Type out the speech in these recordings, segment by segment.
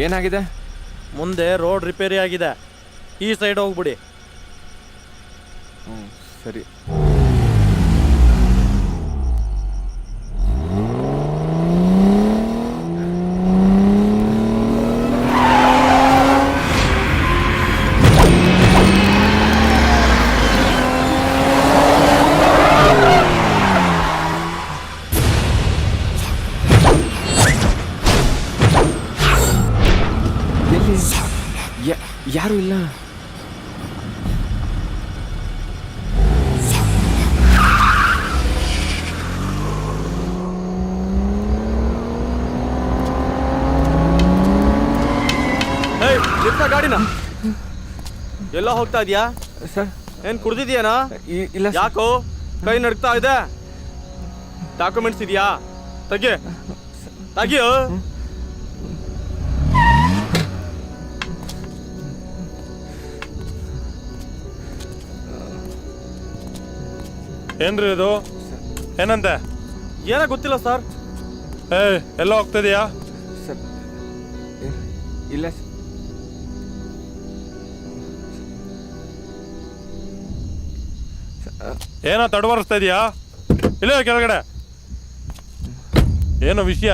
ಏನಾಗಿದೆ? ಮುಂದೆ road repair ಆಗಿದೆ, ಈ ಸೈಡ್ ಹೋಗ್ಬಿಡಿ. ಸರಿ. ಯಾರು ಇಲ್ಲ. ಗಾಡಿನ ಎಲ್ಲ ಹೋಗ್ತಾ ಇದೀಯಾ ಸರ್? ಏನ್ ಕುಡ್ದಿದ್ಯಾನಾ? ಇಲ್ಲ. ಯಾಕೋ ಕೈ ನಡ್ತಾ ಇದೆ? ಡಾಕ್ಯುಮೆಂಟ್ಸ್ ಇದೆಯಾ? ತೆಗಿಯೋ. ಏನ್ರಿ ಇದು? ಏನಂತೆ? ಏನೋ ಗೊತ್ತಿಲ್ಲ ಸರ್. ಎಲ್ಲ ಹೋಗ್ತಿದೀಯಾ? ಸರ್ ಇಲ್ಲ. ಏನೋ ತಡವರಿಸ್ತಾ ಇದೀಯಾ? ಇಲ್ಲ ಕೆಳಗಡೆ ಏನೋ ವಿಷಯ?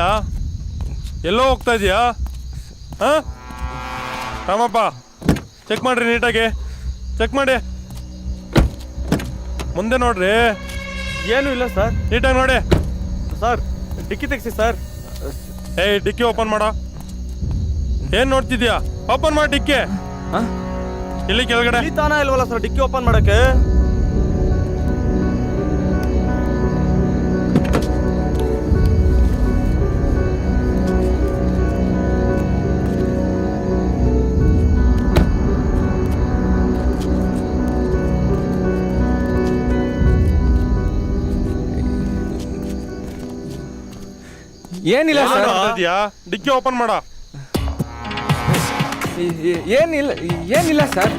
ಎಲ್ಲೋ ಹೋಗ್ತಾ ಇದೀಯಾ? ಹಾಂ ರಾಮಪ್ಪ, ಚೆಕ್ ಮಾಡ್ರಿ, ನೀಟಾಗಿ ಚೆಕ್ ಮಾಡಿ. ಮುಂದೆ ನೋಡ್ರಿ. ಏನೂ ಇಲ್ಲ ಸರ್. ನೀಟಾಗಿ ನೋಡಿ ಸರ್. ಡಿಕ್ಕಿ ತೆಗ್ಸಿ ಸರ್. ಡಿಕ್ಕಿ ಓಪನ್ ಮಾಡ. ಏನ್ ನೋಡ್ತಿದ್ಯಾ? ಓಪನ್ ಮಾಡಿ ಡಿಕ್ಕಿ. ಇಲ್ಲಿ ಕೆಳಗಡೆ ತಾನ ಇಲ್ವಲ್ಲ ಸರ್ ಡಿಕ್ಕಿ ಓಪನ್ ಮಾಡಕ್ಕೆ? ಏನಿಲ್ಲ ಸರ್. ಡಿಕ್ಕಿ ಓಪನ್ ಮಾಡ. ಏನಿಲ್ಲ ಸರ್.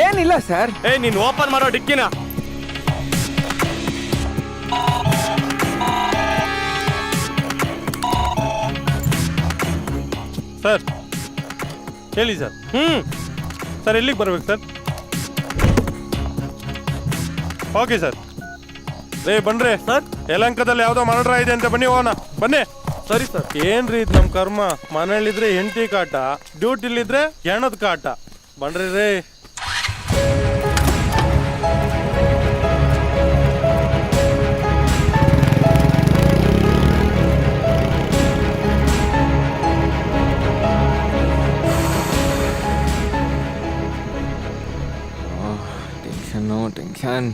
ಏನಿಲ್ಲ ಸರ್. ನೀನು ಓಪನ್ ಮಾಡೋ ಡಿಕ್ಕಿನ. ಸರ್ ಹೇಳಿ ಸರ್. ಸರ್ ಎಲ್ಲಿಗೆ ಬರ್ಬೇಕು ಸರ್? Okay sir. ಬನ್ರಿ ಸರ್. ಯಲಹಂಕದಲ್ಲಿ ಯಾವುದೋ ಮರ್ಡರ್ ಇದೆ ಅಂತ, ಬನ್ನಿ ಹೋಗೋಣ. ಬನ್ನಿ. ಸರಿ ಸರ್. ಏನ್ರಿ ಇದು ನಮ್ಮ ಕರ್ಮ? ಮನೇಲಿದ್ರೆ ಹೆಂಡತಿ ಕಾಟ, ಡ್ಯೂಟಿಲಿದ್ರೆ ಹೆಣದ ಕಾಟ. ಬನ್ರಿ ರೇ. ಟೆನ್ಷನ್.